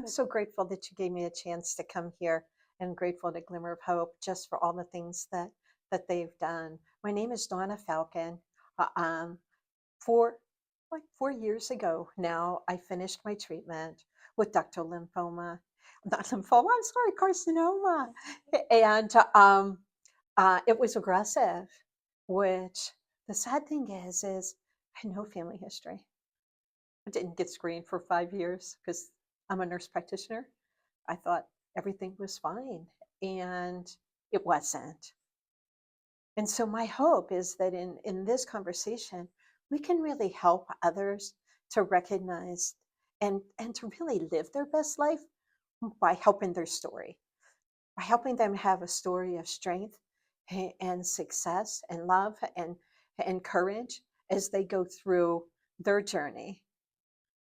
I'm so grateful that you gave me a chance to come here, and grateful to Glimmer of Hope just for all the things that they've done. My name is Donna Falcone. Uh, um, for like 4 years ago now, I finished my treatment with ductal lymphoma, not lymphoma. I'm sorry, carcinoma, and it was aggressive. Which the sad thing is I had no family history. I didn't get screened for 5 years because I'm a nurse practitioner. I thought everything was fine, and it wasn't. And so my hope is that in this conversation, we can really help others to recognize and to really live their best life by helping their story, by helping them have a story of strength and success and love and courage as they go through their journey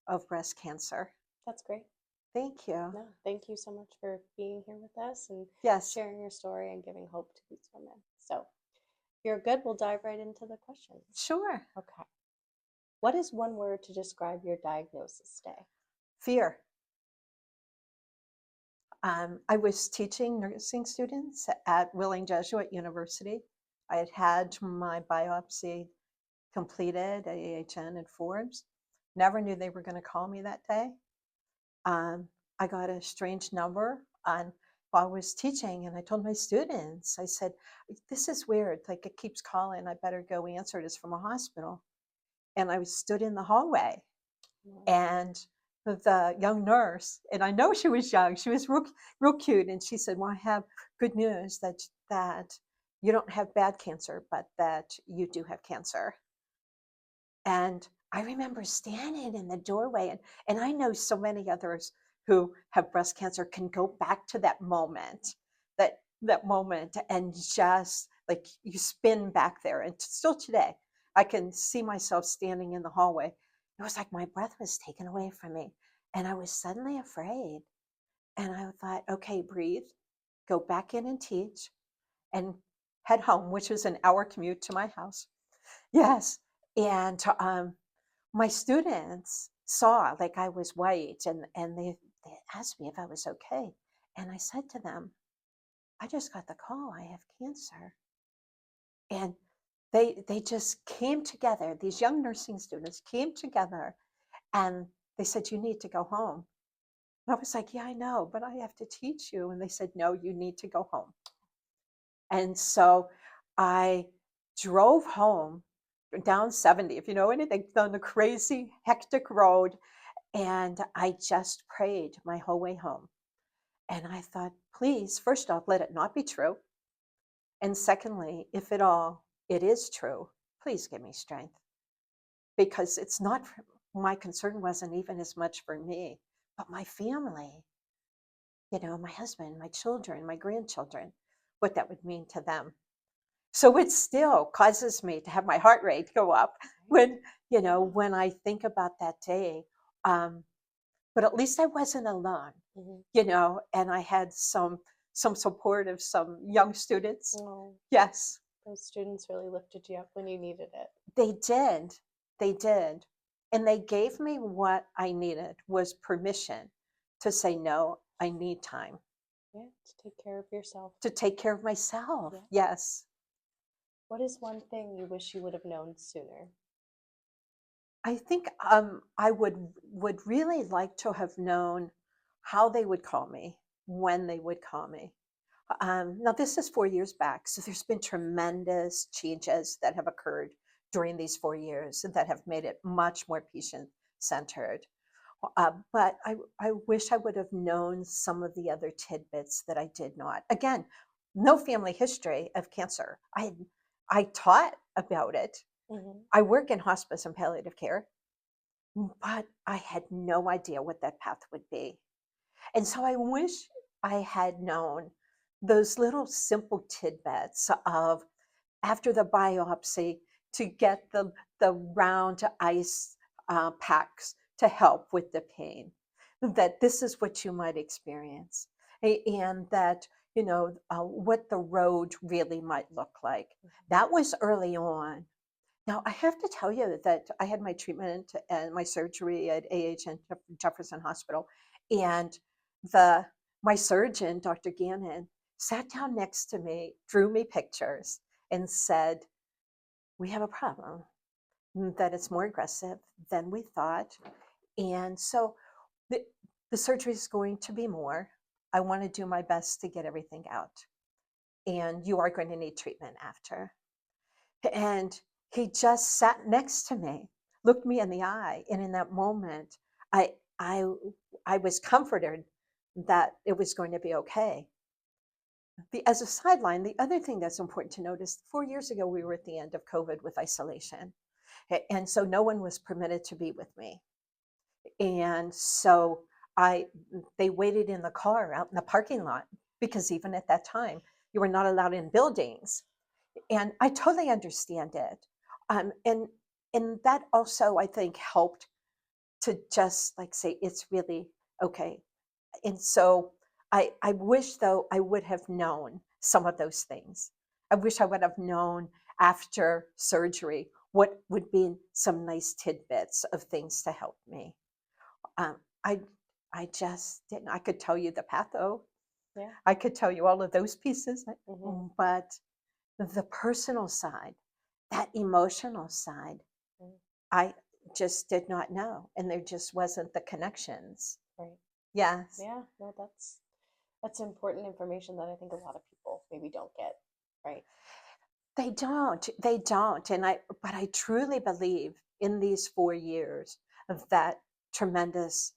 of breast cancer. That's great. Thank you. No, thank you so much for being here with us and Yes, sharing your story and giving hope to these women. So, if you're good, we'll dive right into the questions. sure. Okay. What is one word to describe your diagnosis today? Fear. I was teaching nursing students at Willing Jesuit University. I had had my biopsy completed at AHN and Forbes. Never knew they were going to call me that day. I got a strange number on while I was teaching, and I told my students, I said, "This is weird. Like it keeps calling. I better go answer it. It's from a hospital." And I stood in the hallway, and the young nurse, and I know she was young, she was real cute, and she said, "Well, I have good news that you don't have bad cancer, but that you do have cancer." And I remember standing in the doorway, and I know so many others who have breast cancer can go back to that moment, that moment, and just like you spin back there. And still today, I can see myself standing in the hallway. It was like my breath was taken away from me, and I was suddenly afraid. And I thought, okay, breathe, go back in and teach, and head home, which was an hour commute to my house. Yes, and my students saw like I was white, and they asked me if I was okay. And I said to them, "I just got the call. I have cancer." And they just came together. These young nursing students came together, and they said, "You need to go home." And I was like, "Yeah, I know, but I have to teach you." And they said, "No, you need to go home." And so I drove home down 70, if you know anything, down the crazy, hectic road. And I just prayed my whole way home. And I thought, please, first off, let it not be true. And secondly, if it is true, please give me strength. Because it's not, my concern wasn't even as much for me, but my family, my husband, my children, my grandchildren, what that would mean to them. So it still causes me to have my heart rate go up when I think about that day. Um, but at least I wasn't alone, Mhm. and I had some support of some young students. Oh, Yes, those students really lifted you up when you needed it. they did. They did. And they gave me what I needed was permission to say, no, I need time Yeah, to take care of yourself. to take care of myself. Yeah. Yes. What is one thing you wish you would have known sooner? I think I would really like to have known how they would call me, when they would call me. Now this is 4 years back, so there's been tremendous changes that have occurred during these 4 years that have made it much more patient centered. But I wish I would have known some of the other tidbits that I did not. Again, no family history of cancer. I taught about it. Mm-hmm. I work in hospice and palliative care, but I had no idea what that path would be. And so I wish I had known those little simple tidbits of after the biopsy to get the round ice packs to help with the pain, that this is what you might experience, and that, what the road really might look like. That was early on. Now, I have to tell you that I had my treatment and my surgery at AHN Jefferson Hospital, And the my surgeon, Dr. Gannon, sat down next to me, drew me pictures, and said, "We have a problem, that it's more aggressive than we thought. And so the, the surgery is going to be more. I want to do my best to get everything out. And you are going to need treatment after." And he just sat next to me, looked me in the eye. And in that moment, I, I, I was comforted that it was going to be okay. As a sideline, the other thing that's important to notice, 4 years ago, we were at the end of COVID with isolation. And so no one was permitted to be with me. And so I they waited in the car out in the parking lot, because even at that time, you were not allowed in buildings. And I totally understand it. And that also, I think, helped to just like say it's really okay. And so I wish, though, I would have known some of those things. I wish I would have known after surgery what would be some nice tidbits of things to help me. Um, I I just didn't. I could tell you the patho. Yeah. I could tell you all of those pieces, Mm-hmm. but the personal side, that emotional side, Mm. I just did not know, and there just wasn't the connections. Right. Yes. Yeah. No, that's important information that I think a lot of people maybe don't get. Right. They don't, but I truly believe in these 4 years of that tremendous,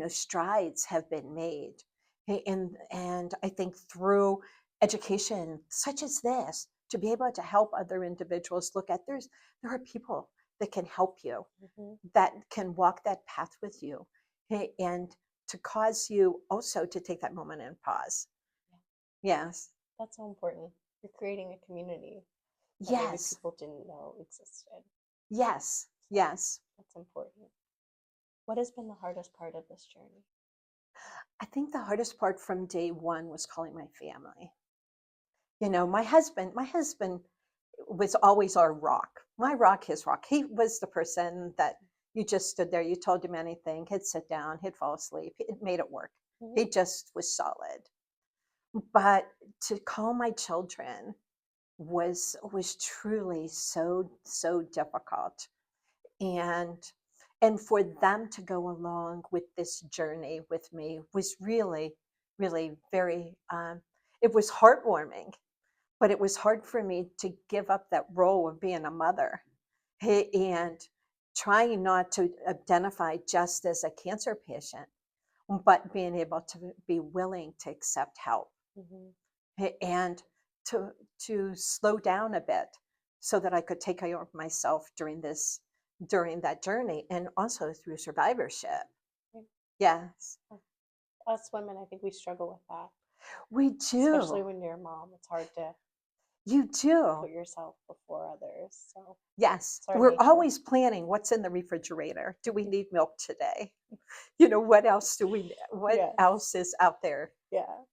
strides have been made. And I think through education such as this, to be able to help other individuals look at there are people that can help you, Mm-hmm. that can walk that path with you, and to cause you also to take that moment and pause. Yeah. Yes. That's so important. You're creating a community that maybe Yes. people didn't know existed. Yes. So Yes. that's important. What has been the hardest part of this journey? I think the hardest part from day one was calling my family. My husband was always our rock. My rock, his rock. He was the person that you just stood there, you told him anything, he'd sit down, he'd fall asleep. It made it work. Mm-hmm. He just was solid. But to call my children was truly so difficult. And for them to go along with this journey with me was really very, it was heartwarming, but it was hard for me to give up that role of being a mother. And trying not to identify just as a cancer patient, but being able to be willing to accept help, Mm-hmm. and to slow down a bit so that I could take care of myself during that journey, and also through survivorship. Right. Yes, Us women, I think we struggle with that, we especially do. when you're a mom. It's hard to You do. put yourself before others. So Yes, it's our we're nature. always planning what's in the refrigerator. Do we Mhm. need milk today? What else what Yes. else is out there? Yeah,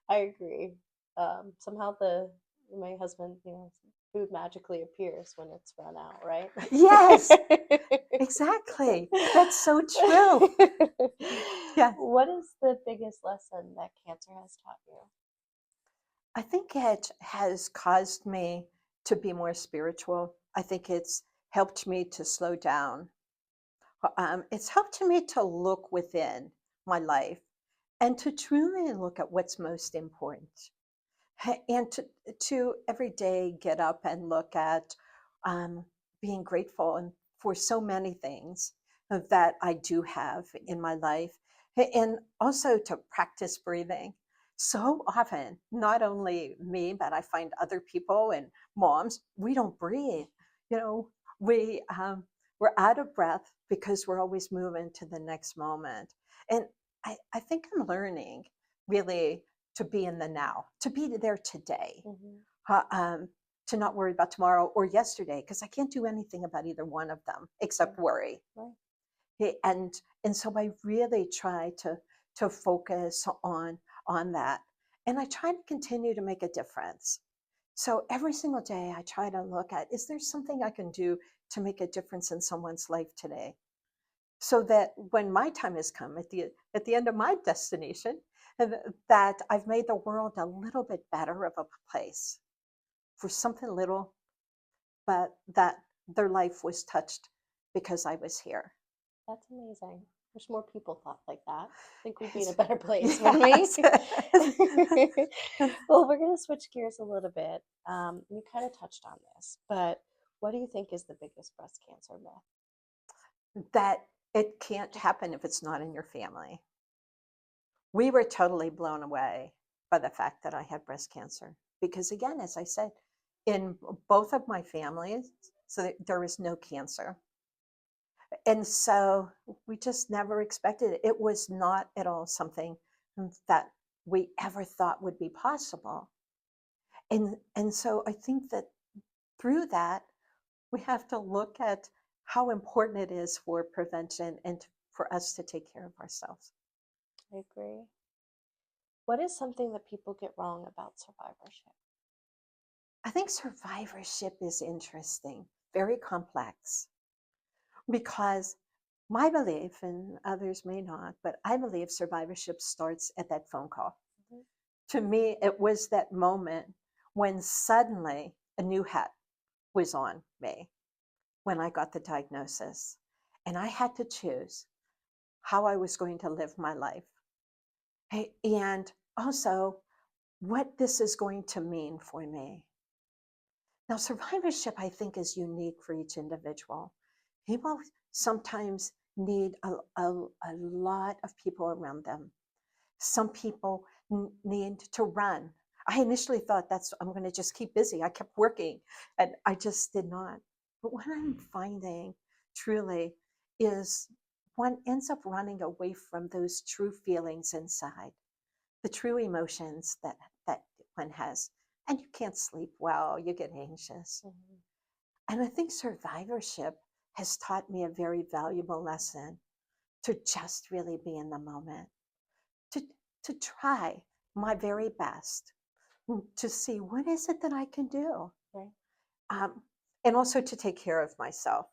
I agree. Somehow my husband, food magically appears when it's run out, right? Yes, exactly. That's so true. Yes. What is the biggest lesson that cancer has taught you? I think it has caused me to be more spiritual. I think it's helped me to slow down. It's helped me to look within my life and to truly look at what's most important. And to every day get up and look at, um, being grateful and for so many things that I do have in my life, and also to practice breathing. So often, not only me, but I find other people and moms, we don't breathe. You know, we we're out of breath because we're always moving to the next moment. And I think I'm learning really to be in the now, to be there today, Mm-hmm. uh, um, to not worry about tomorrow or yesterday, because I can't do anything about either one of them except Right. worry. Right. And so I really try to focus on that, and I try to continue to make a difference. So every single day, I try to look at, is there something I can do to make a difference in someone's life today? so that when my time has come at the end of my destination, that I've made the world a little bit better of a place for something little, but that their life was touched because I was here. That's amazing. Wish more people thought like that. I think we'd be in a Yes. better place, wouldn't we? Yes. Well, we're going to switch gears a little bit. You kind of touched on this, but what do you think is the biggest breast cancer myth? That it can't happen if it's not in your family. We were totally blown away by the fact that I had breast cancer because, again, as I said, in both of my families, so there was no cancer. And so we just never expected it. It was not at all something that we ever thought would be possible. And so I think that through that, we have to look at how important it is for prevention and for us to take care of ourselves. I agree. What is something that people get wrong about survivorship? I think survivorship is interesting, very complex, because my belief, and others may not, but I believe survivorship starts at that phone call. Mhm. To me, it was that moment when suddenly a new hat was on me when I got the diagnosis. And I had to choose how I was going to live my life. And also what this is going to mean for me. Now, survivorship, I think, is unique for each individual. People sometimes need a lot of people around them. Some people need to run. I initially thought I'm going to just keep busy. I kept working and I just did not. But what I'm finding truly is one ends up running away from those true feelings inside, the true emotions that one has. And you can't sleep well, you get anxious. Mhm. And I think survivorship has taught me a very valuable lesson to just really be in the moment, to, to try my very best to see what is it that I can do. Right. Um, and also to take care of myself.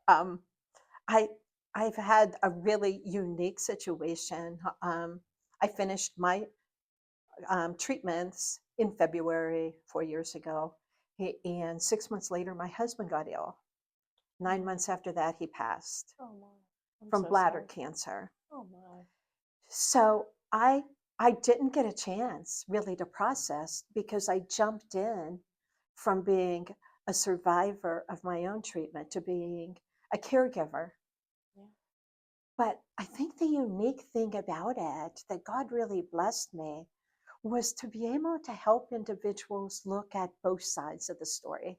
Um, I, I've had a really unique situation. I finished my treatments in February 4 years ago. And 6 months later, my husband got ill. 9 months after that, he passed Oh my. I'm from so bladder sorry. cancer. Oh my. So I didn't get a chance really to process because I jumped in from being a survivor of my own treatment to being a caregiver. Yeah. But I think the unique thing about it that God really blessed me was to be able to help individuals look at both sides of the story.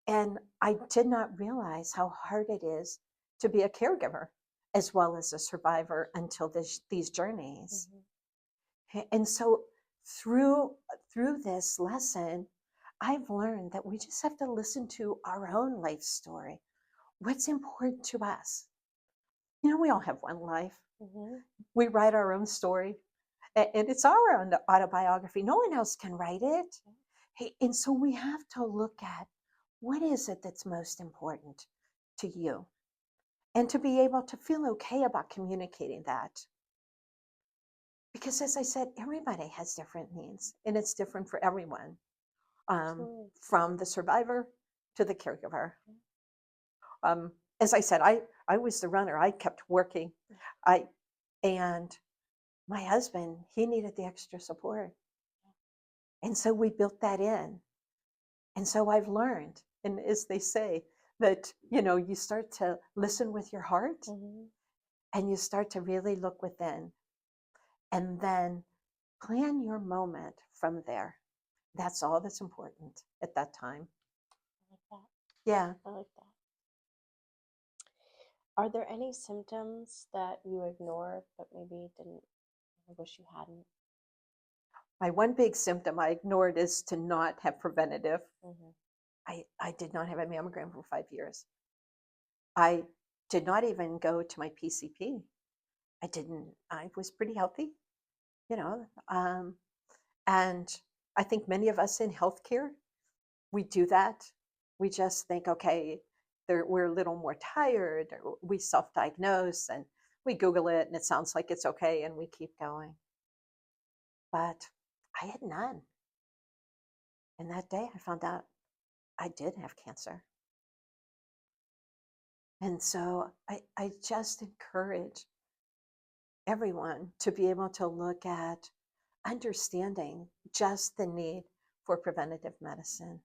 And I did not realize how hard it is to be a caregiver as well as a survivor until these journeys. And so through this lesson, I've learned that we just have to listen to our own life story. What's important to us? We all have one life. Mm-hmm. We write our own story, and it's our own autobiography. No one else can write it. And so we have to look at what is it that's most important to you and to be able to feel okay about communicating that. Because as I said, everybody has different needs and it's different for everyone, Absolutely. from the survivor to the caregiver. As I said, I was the runner. I kept working. I and my husband, he needed the extra support. And so we built that in. And so I've learned, and as they say, that you start to listen with your heart Mm-hmm. and you start to really look within and then plan your moment from there. That's all that's important at that time. I like that. Yeah. I like that. Are there any symptoms that you ignored but maybe didn't? I wish you hadn't. My one big symptom I ignored is to not have preventative. Mm-hmm. I did not have a mammogram for 5 years. I did not even go to my PCP. I was pretty healthy, you know. And I think many of us in healthcare, we do that. We just think, okay, we're a little more tired, or we self-diagnose and we Google it and it sounds like it's okay and we keep going. But I had none. And that day I found out I did have cancer. And so I just encourage everyone to be able to look at understanding just the need for preventative medicine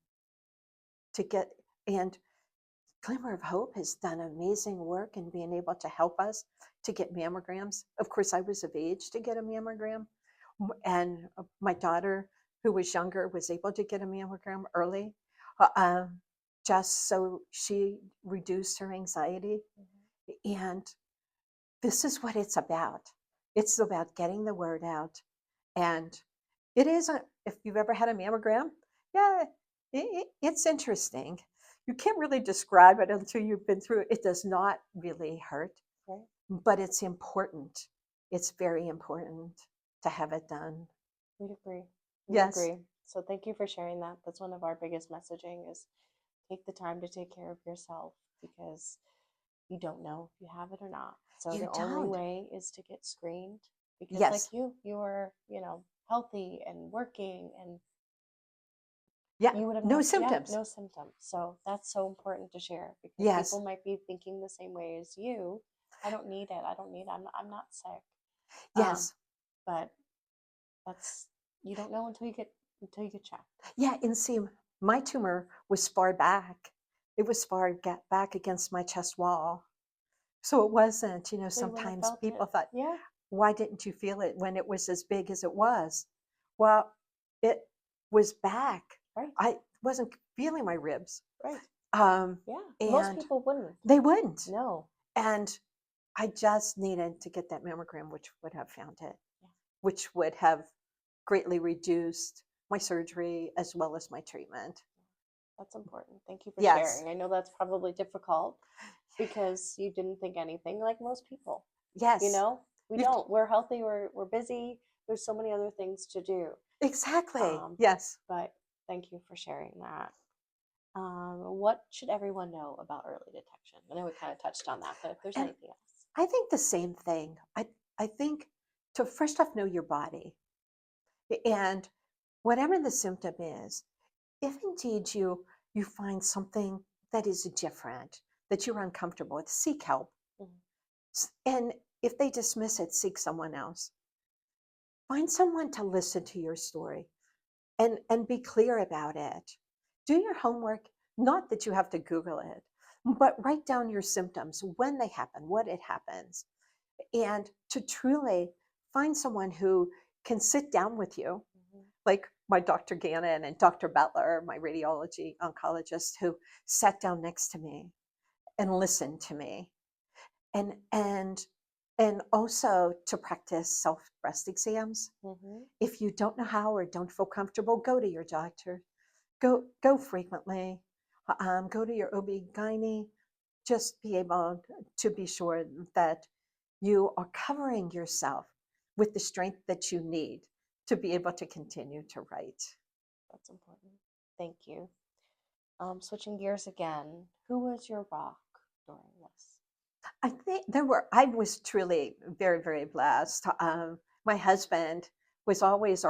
to get, and Glimmer of Hope has done amazing work in being able to help us to get mammograms. Of course, I was of age to get a mammogram, and my daughter, who was younger, was able to get a mammogram early, uh, um, just so she reduced her anxiety. And this is what it's about. It's about getting the word out. And it isn't, if you've ever had a mammogram, yeah, it's interesting. You can't really describe it until you've been through it. It does not really hurt, Right. but it's important. It's very important to have it done. We agree. We Yes. agree. So thank you for sharing that. That's one of our biggest messaging is take the time to take care of yourself because you don't know if you have it or not. So You the only don't. way is to get screened because like Yes. you were, healthy and working and Yeah. you would have No no, symptoms. no symptoms. So that's so important to share because Yes. people might be thinking the same way as you. I don't need it. I don't need it. I'm not sick. Yes. But that's you don't know until you get checked. Yeah. And see, my tumor was far back. It was far back against my chest wall. So it wasn't, So you wouldn't have sometimes felt people it. thought, Yeah. why didn't you feel it when it was as big as it was? Well, it was back. Right. I wasn't feeling my ribs. Right. Um, Yeah. Most and people wouldn't. they wouldn't. No. And I just needed to get that mammogram, which would have found it, Yeah. which would have greatly reduced my surgery as well as my treatment. That's important. Thank you for Yes. sharing. I know that's probably difficult because you didn't think anything like most people. Yes. We You- don't. We're healthy. We're busy. There's so many other things to do. Exactly. Yes. But thank you for sharing that. What should everyone know about early detection? I know we kind of touched on that, but if there's And anything else. I think the same thing. I think to first off know your body. And whatever the symptom is, if indeed you find something that is different, that you're uncomfortable with, seek help. Mhm. And if they dismiss it, seek someone else. Find someone to listen to your story and be clear about it. Do your homework, not that you have to Google it, but write down your symptoms, when they happen, what it happens, and to truly find someone who can sit down with you, like my Dr. Gannon and Dr. Butler, my radiology oncologist, who sat down next to me and listened to me, and and and also to practice self breast exams. Mm-hmm. If you don't know how or don't feel comfortable, go to your doctor. Go frequently. Go to your OB/GYN. Just be able to be sure that you are covering yourself with the strength that you need to be able to continue to write. That's important. Thank you. Switching gears again, who was your rock during this? I think I was truly very, very blessed. My husband was always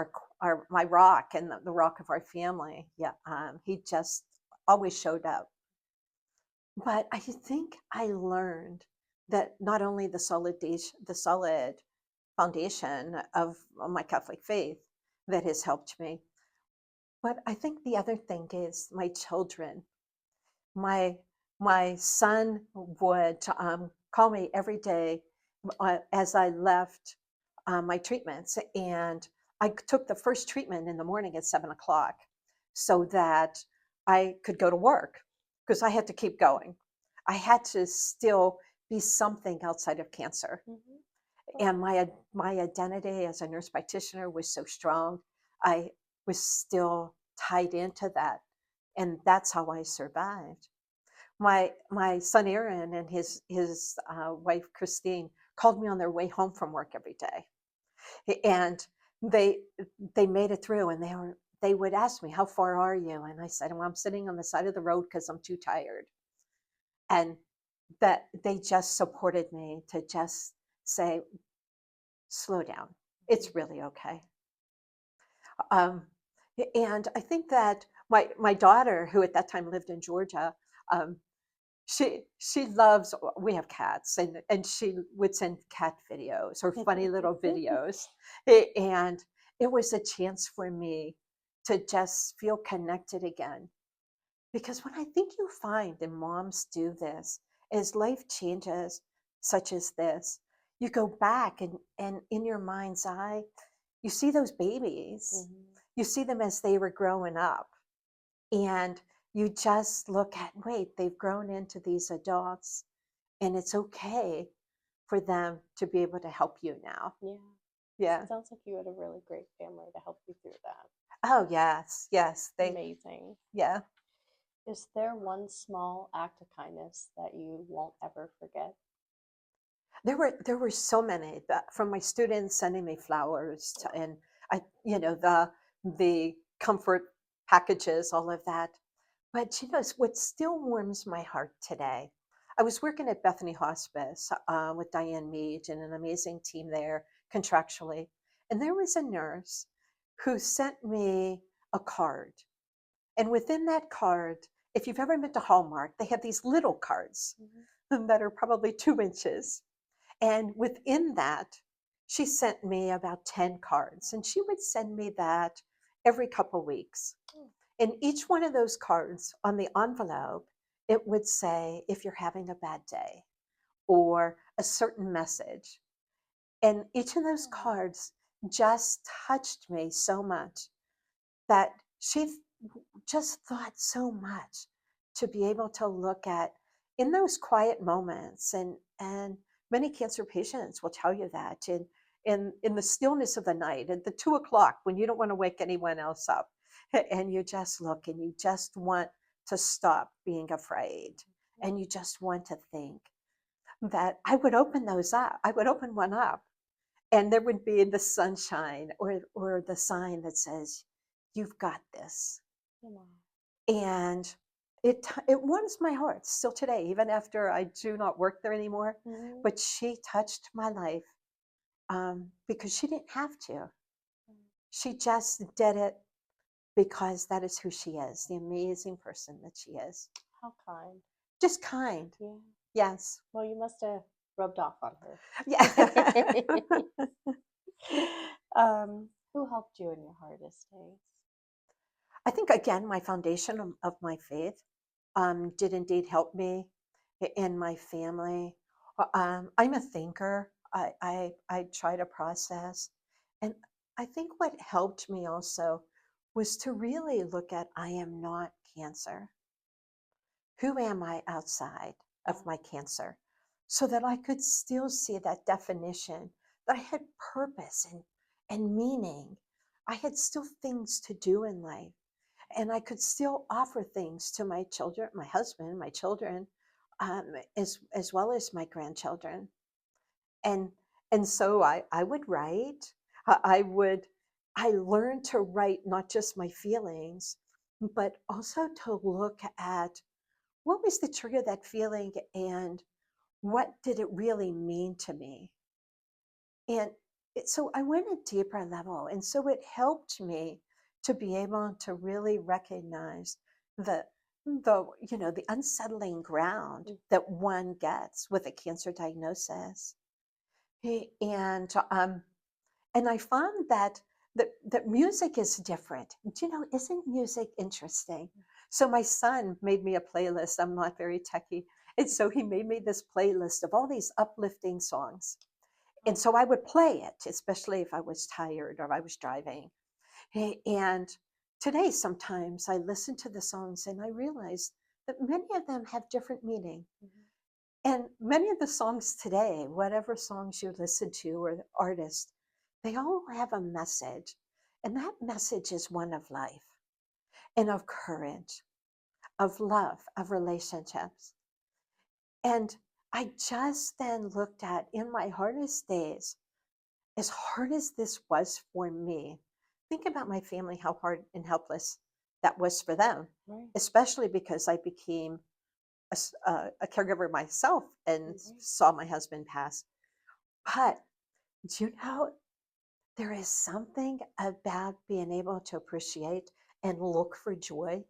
my rock and the rock of our family. Yeah. He just always showed up. But I think I learned that not only the solid foundation of my Catholic faith that has helped me, but I think the other thing is my children. My my son would call me every day as I left my treatments, and I took the first treatment in the morning at 7 o'clock, so that I could go to work because I had to keep going. I had to still be something outside of cancer, Mm-hmm. and my identity as a nurse practitioner was so strong. I was still tied into that, and that's how I survived. My son Aaron and his wife Christine called me on their way home from work every day, and they they made it through. And they would ask me, "How far are you?" And I said, "Well, I'm sitting on the side of the road because I'm too tired." and that they just supported me to just say, slow down. It's really okay. Um, and I think that my daughter, who at that time lived in Georgia, um, she loves. We have cats, and she would send cat videos or funny little videos, and it was a chance for me to just feel connected again. Because what I think you find, and moms do this, is life changes, such as this. You go back and in your mind's eye, you see those babies. Mhm. You see them as they were growing up. And you just look at, wait, they've grown into these adults, and it's okay for them to be able to help you now. Yeah. Yeah. Sounds like you had a really great family to help you through that. Oh, yes. Yes. Amazing. Yeah. Is there one small act of kindness that you won't ever forget? There were so many that from my students sending me flowers to, Wow. and the comfort packages, all of that. But what still warms my heart today? I was working at Bethany Hospice with Diane Mead and an amazing team there contractually, and there was a nurse who sent me a card, and within that card, if you've ever been to Hallmark, they have these little cards Mhm. that are probably 2 inches, and within that, she sent me about 10 cards, and she would send me that every couple weeks. Mm. And each one of those cards on the envelope, it would say, if you're having a bad day or a certain message. And each of those Aw. cards just touched me so much that she just thought so much to be able to look at in those quiet moments, and many cancer patients will tell you that in the stillness of the night at the 2 o'clock when you don't want to wake anyone else up, and you just look and you just want to stop being afraid, and you just want to think that I would open those up. I would open one up, and there would be the sunshine or the sign that says, "You've got this." Come on. And it warms my heart still today, even after I do not work there anymore. Mhm. But she touched my life, because she didn't have to. She just did it because that is who she is, the amazing person that she is. How kind. Just kind. Yeah. Yes. Well, you must have rubbed off on her. Yeah. Who helped you in your hardest days? I think, again, my foundation of my faith did indeed help me in my family. I'm a thinker. I try to process. And I think what helped me also was to really look at, I am not cancer. Who am I outside of Oh, my cancer? So that I could still see that definition, that I had purpose and meaning. I had still things to do in life, and I could still offer things to my children, my husband, my children, as well as my grandchildren. And so I would write. I would I learned to write not just my feelings, but also to look at what was the trigger of that feeling, and what did it really mean to me. And so I went a deeper level. And so it helped me to be able to really recognize the unsettling ground mm, that one gets with a cancer diagnosis. And I found that music is different. Do you know, isn't music interesting? So my son made me a playlist. I'm not very techy. And so he made me this playlist of all these uplifting songs. And oh, so I would play it, especially if I was tired or I was driving. And today, sometimes I listen to the songs and I realize that many of them have different meaning. mhm. And many of the songs today, whatever songs you listen to or the artist, they all have a message. And that message is one of life and of courage, of love, of relationships. And I just then looked at, in my hardest days, as hard as this was for me, think about my family, how hard and helpless that was for them, Right. especially because I became a caregiver myself and saw my husband pass. But do you know, there is something about being able to appreciate and look for joy.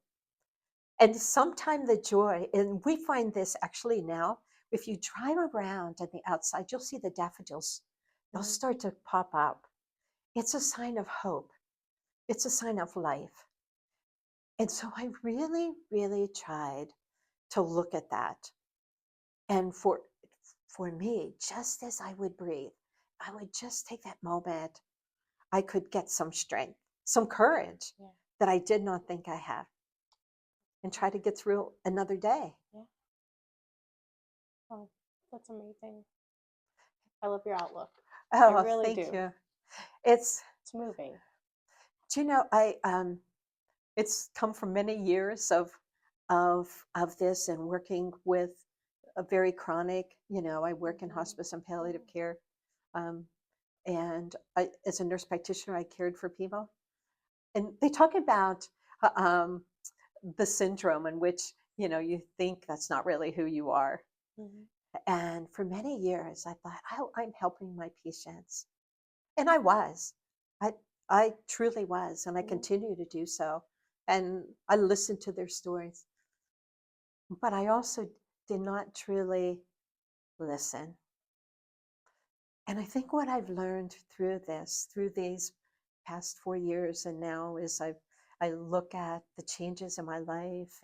And sometimes the joy, and we find this actually now, if you drive around on the outside, you'll see the daffodils. They'll Mhm. start to pop up. It's a sign of hope, it's a sign of life. And so I really, really tried to look at that. And for me, just as I would breathe, I would just take that moment. I could get some strength, some courage Yeah. that I did not think I had, and try to get through another day. Yeah. Oh, that's amazing. I love your outlook. I Oh, really thank do. you. It's, It's moving. do you know, it's come from many years of this and working with a very chronic, I work in hospice and palliative care. Um, and as a nurse practitioner, I cared for people. And they talk about uh, um, the syndrome in which, you think that's not really who you are. Mhm. And for many years, I thought, I'm helping my patients. And I was. I, I truly was. And I Mhm. continue to do so. And I listened to their stories. But I also did not truly listen. And I think what I've learned through these past 4 years, and now is I look at the changes in my life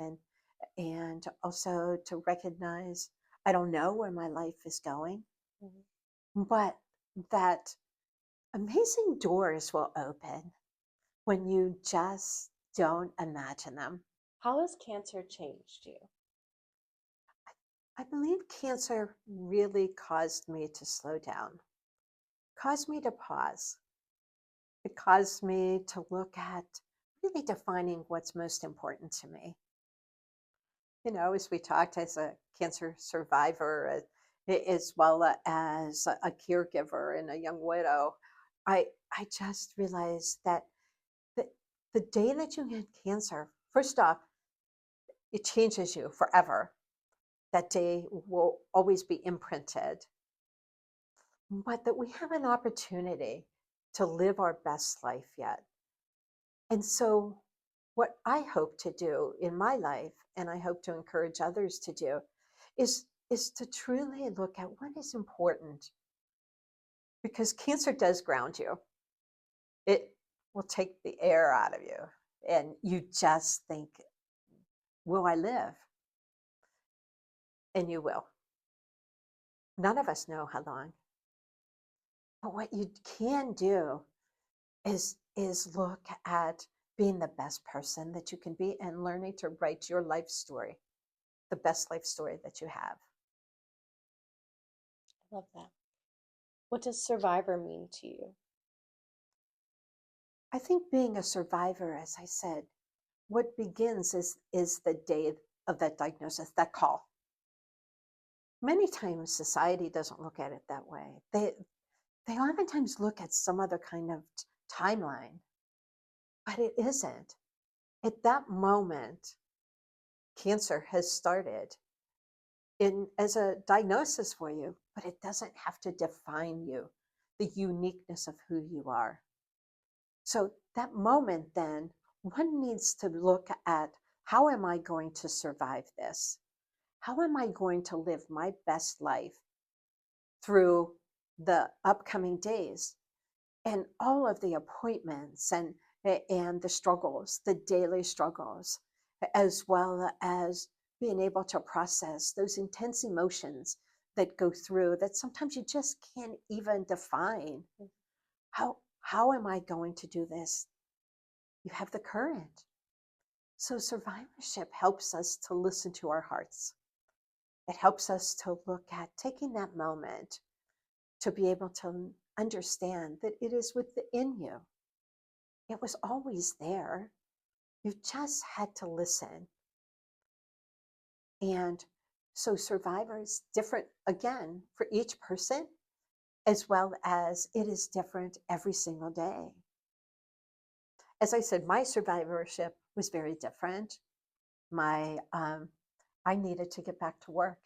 and also to recognize I don't know where my life is going, Mhm. but that amazing doors will open when you just don't imagine them. How has cancer changed you? I believe cancer really caused me to slow down, caused me to pause. It caused me to look at really defining what's most important to me. As we talked as a cancer survivor, as well as a caregiver and a young widow, I just realized that the, the day that you get cancer, first off, it changes you forever. That day will always be imprinted, but that we have an opportunity to live our best life yet. And so, what I hope to do in my life, and I hope to encourage others to do, is to truly look at what is important, because cancer does ground you. It will take the air out of you, and you just think, "Will I live?" And you will. None of us know how long, but what you can do is look at being the best person that you can be and learning to write your life story, the best life story that you have. I love that. What does survivor mean to you? I think being a survivor, as I said, what begins is the day of that diagnosis, that call. Many times society doesn't look at it that way. They oftentimes look at some other kind of timeline, but it isn't. At that moment, cancer has started in as a diagnosis for you, but it doesn't have to define you, the uniqueness of who you are. So that moment, then, one needs to look at, how am I going to survive this? How am I going to live my best life through the upcoming days and all of the appointments and the struggles, the daily struggles, as well as being able to process those intense emotions that go through that sometimes you just can't even define. How am I going to do this? You have the courage. So survivorship helps us to listen to our hearts. It helps us to look at taking that moment to be able to understand that it is within you. It was always there. You just had to listen. And so survivors different again for each person, as well as it is different every single day. As I said, my survivorship was very different. My I needed to get back to work.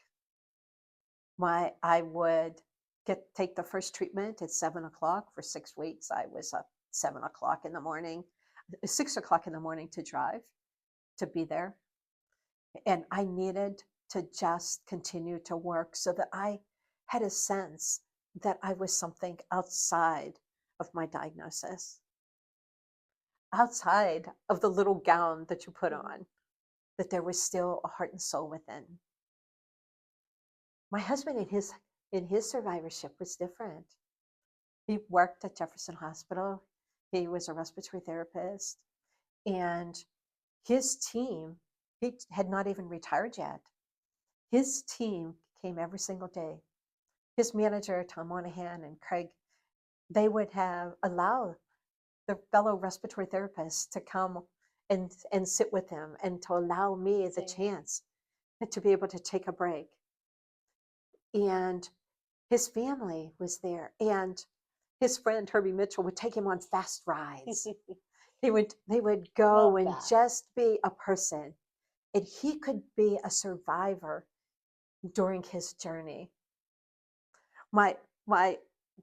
I would take the first treatment at 7 o'clock. For 6 weeks. I was up 7 o'clock in the morning, 6 o'clock in the morning to drive to be there. And I needed to just continue to work so that I had a sense that I was something outside of my diagnosis, outside of the little gown that you put on, that there was still a heart and soul within. My husband in his survivorship was different. He worked at Jefferson Hospital. He was a respiratory therapist, and his team, he had not even retired yet. His team came every single day. His manager, Tom Monahan and Craig, they would allow the fellow respiratory therapists to come and sit with him and to allow me the chance to be able to take a break. And his family was there, and his friend Herbie Mitchell would take him on fast rides. They would go Love and that. just be a person, and he could be a survivor during his journey. My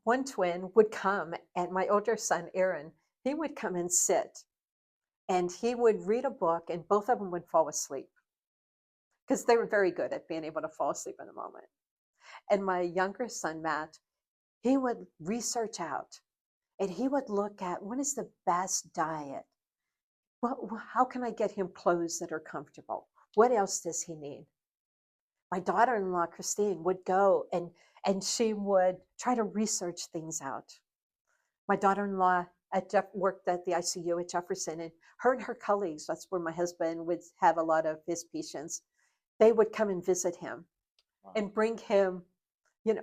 one twin would come, and my older son Aaron, he would come and sit, and he would read a book, and both of them would fall asleep because they were very good at being able to fall asleep in the moment. And my younger son Matt, he would research out, and he would look at what is the best diet. How can I get him clothes that are comfortable? What else does he need? My daughter-in-law, Christine, would go and she would try to research things out. My daughter-in-law worked at the ICU at Jefferson, and her colleagues, that's where my husband would have a lot of his patients, they would come and visit him and bring him,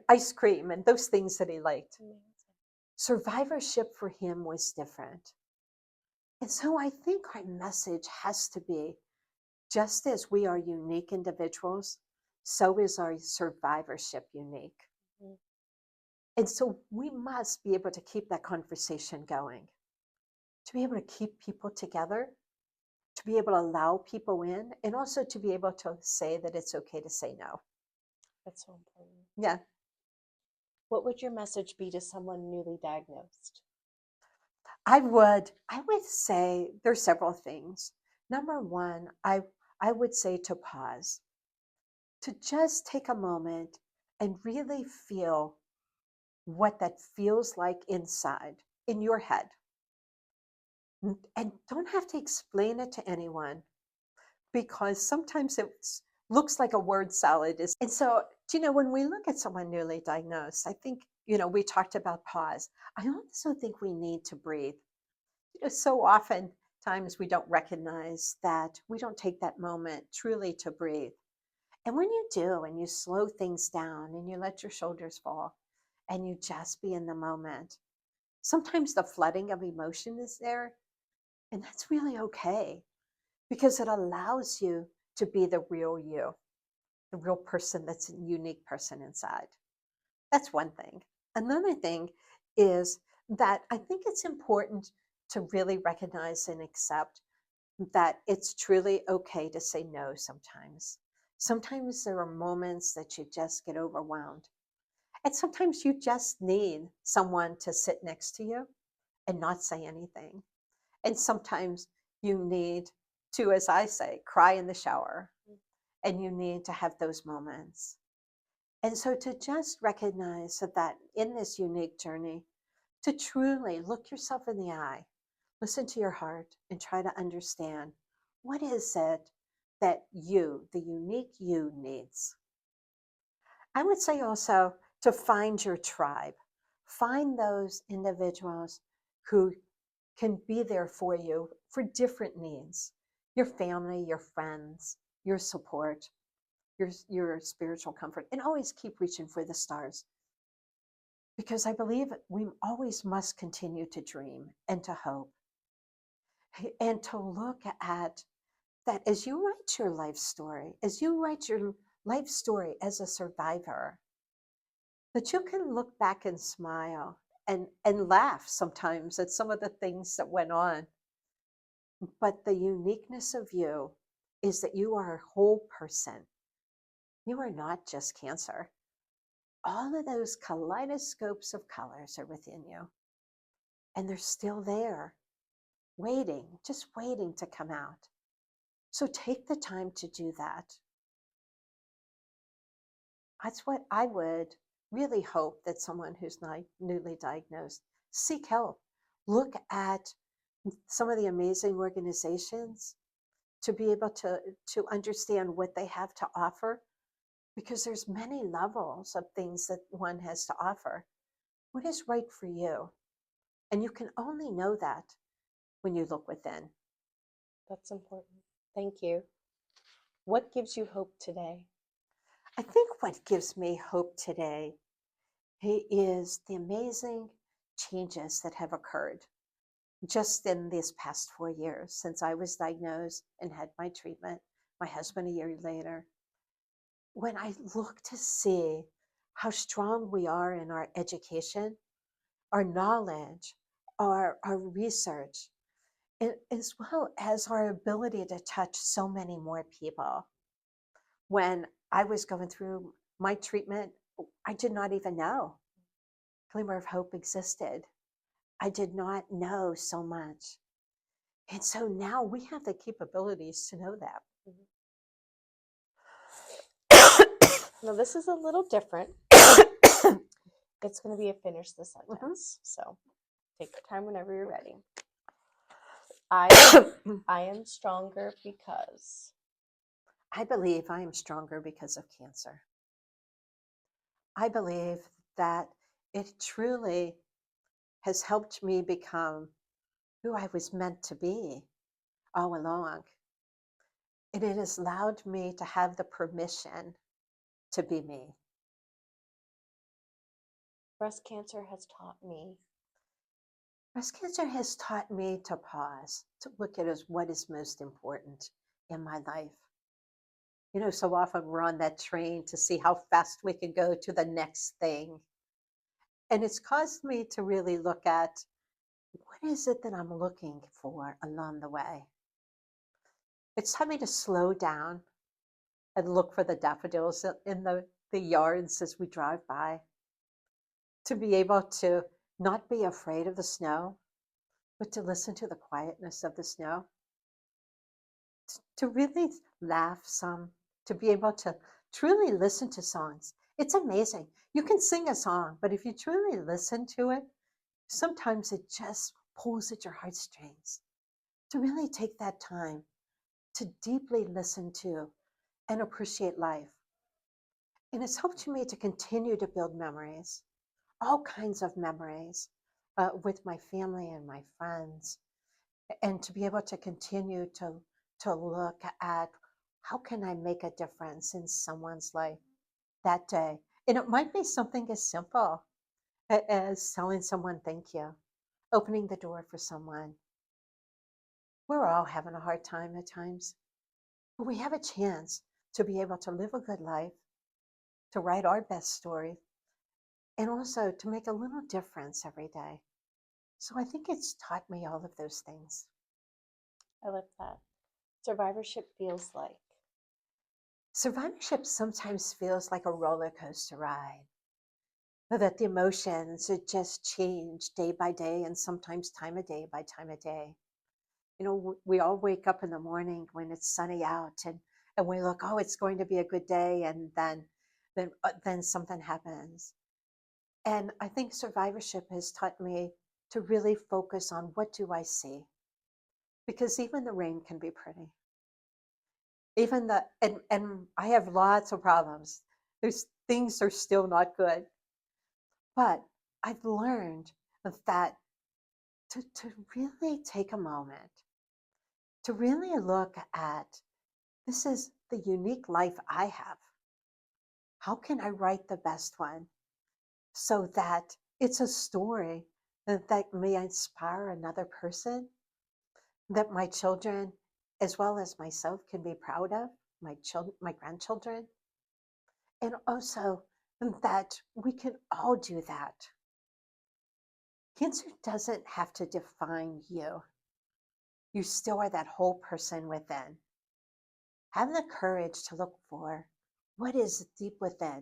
ice cream and those things that he liked. Amazing. Survivorship for him was different. And so I think our message has to be, just as we are unique individuals, so is our survivorship unique. Mhm. And so we must be able to keep that conversation going, to be able to keep people together, to be able to allow people in, and also to be able to say that it's okay to say no. That's so important. Yeah. What would your message be to someone newly diagnosed? I would say there's several things. Number one, I would say to pause, to just take a moment and really feel what that feels like inside, in your head. And don't have to explain it to anyone, because sometimes it looks like a word salad. And so, when we look at someone newly diagnosed, I think, we talked about pause. I also think we need to breathe. So often times we don't recognize that, we don't take that moment truly to breathe. And when you do, and you slow things down and you let your shoulders fall and you just be in the moment, sometimes the flooding of emotion is there, and that's really okay, because it allows you to be the real you, the real person that's a unique person inside. That's one thing. Another thing is that I think it's important to really recognize and accept that it's truly okay to say no sometimes. Sometimes there are moments that you just get overwhelmed. And sometimes you just need someone to sit next to you and not say anything. And sometimes you need to, as I say, cry in the shower, and you need to have those moments. And so to just recognize that in this unique journey, to truly look yourself in the eye, listen to your heart, and try to understand, what is it that you, the unique you, needs. I would say also to find your tribe. Find those individuals who can be there for you for different needs. Your family, your friends, your support, your spiritual comfort, and always keep reaching for the stars. Because I believe we always must continue to dream and to hope, and to look at that as you write your life story, as a survivor, that you can look back and smile and laugh sometimes at some of the things that went on. But the uniqueness of you is that you are a whole person. You are not just cancer. All of those kaleidoscopes of colors are within you, and they're still there, waiting, just waiting to come out. So take the time to do that. That's what I would really hope that someone who's not newly diagnosed seek help. Look at some of the amazing organizations to be able to understand what they have to offer, because there's many levels of things that one has to offer. What is right for you? And you can only know that when you look within. That's important. Thank you. What gives you hope today? I think what gives me hope today is the amazing changes that have occurred just in these past 4 years since I was diagnosed and had my treatment, my husband a year later. When I look to see how strong we are in our education, our knowledge, our research, as well as our ability to touch so many more people. When I was going through my treatment, I did not even know Glimmer of Hope existed. I did not know so much. And so now we have the capabilities to know that. Now, this is a little different. It's going to be a finish the sentence. So take your time whenever you're ready. I am stronger because. I believe I am stronger because of cancer. I believe that it truly has helped me become who I was meant to be all along. And it has allowed me to have the permission to be me. Breast cancer has taught me. Breast cancer has taught me to pause, to look at as what is most important in my life. You know, so often we're on that train to see how fast we can go to the next thing. And it's caused me to really look at what is it that I'm looking for along the way. It's taught me to slow down and look for the daffodils in the yards as we drive by, to be able to not be afraid of the snow, but to listen to the quietness of the snow, to really laugh some, to be able to truly listen to songs. It's amazing. You can sing a song, but if you truly listen to it, sometimes it just pulls at your heartstrings. To really take that time to deeply listen to and appreciate life. And it's helped me to continue to build memories, all kinds of memories with my family and my friends, and to be able to continue to look at how can I make a difference in someone's life that day. And it might be something as simple as telling someone thank you, opening the door for someone. We're all having a hard time at times, but we have a chance to be able to live a good life, to write our best story, and also to make a little difference every day. So I think it's taught me all of those things. I like that. Survivorship feels like. Survivorship sometimes feels like a roller coaster ride, that the emotions it just change day by day, and sometimes time of day by time of day. You know, we all wake up in the morning when it's sunny out, and we look, oh, it's going to be a good day, and then something happens. And I think survivorship has taught me to really focus on what do I see, because even the rain can be pretty. Even the and I have lots of problems. There's things are still not good, but I've learned that to really take a moment to really look at, this is the unique life I have. How can I write the best one so that it's a story that may inspire another person, that my children, as well as myself, can be proud of, my children, my grandchildren, and also that we can all do that. Cancer doesn't have to define you. You still are that whole person within. Have the courage to look for what is deep within.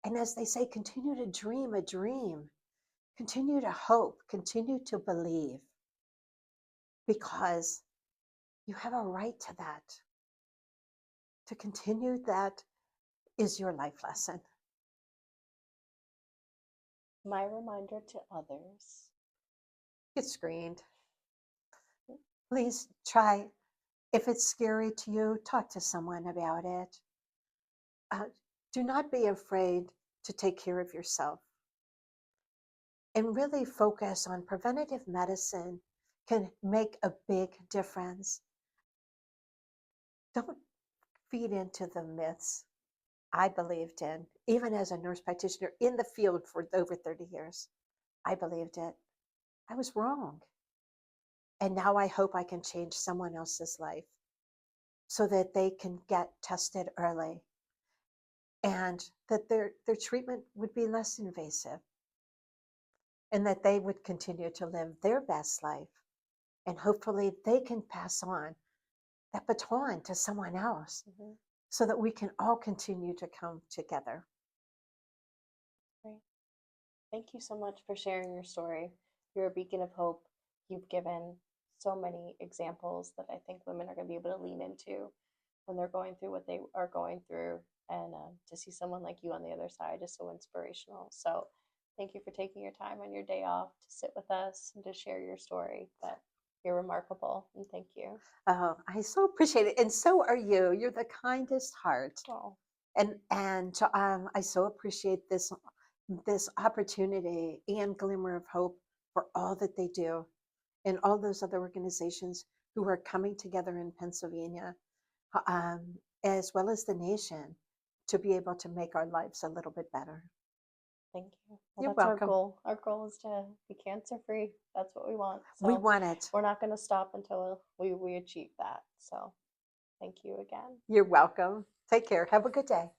And as they say, continue to dream a dream, continue to hope, continue to believe, because you have a right to that. To continue, that is your life lesson. My reminder to others. Get screened. Please try, if it's scary to you, talk to someone about it. Do not be afraid to take care of yourself. And really focus on preventative medicine can make a big difference. Don't feed into the myths I believed in, even as a nurse practitioner in the field for over 30 years. I believed it. I was wrong. And now I hope I can change someone else's life so that they can get tested early and that their treatment would be less invasive and that they would continue to live their best life. And hopefully they can pass on that baton to someone else so that we can all continue to come together. Great. Thank you so much for sharing your story. You're a beacon of hope. You've given so many examples that I think women are going to be able to lean into when they're going through what they are going through. And to see someone like you on the other side is so inspirational. So thank you for taking your time on your day off to sit with us and to share your story. But you're remarkable, and thank you. Oh, I so appreciate it. And so are you. You're the kindest heart. Oh. And I so appreciate this opportunity and Glimmer of Hope for all that they do, and all those other organizations who are coming together in Pennsylvania, as well as the nation, to be able to make our lives a little bit better. Thank you. Well, You're that's welcome. our goal. Our goal is to be cancer-free. That's what we want. So We want it. we're not going to stop until we achieve that. So thank you again. You're welcome. Take care. Have a good day.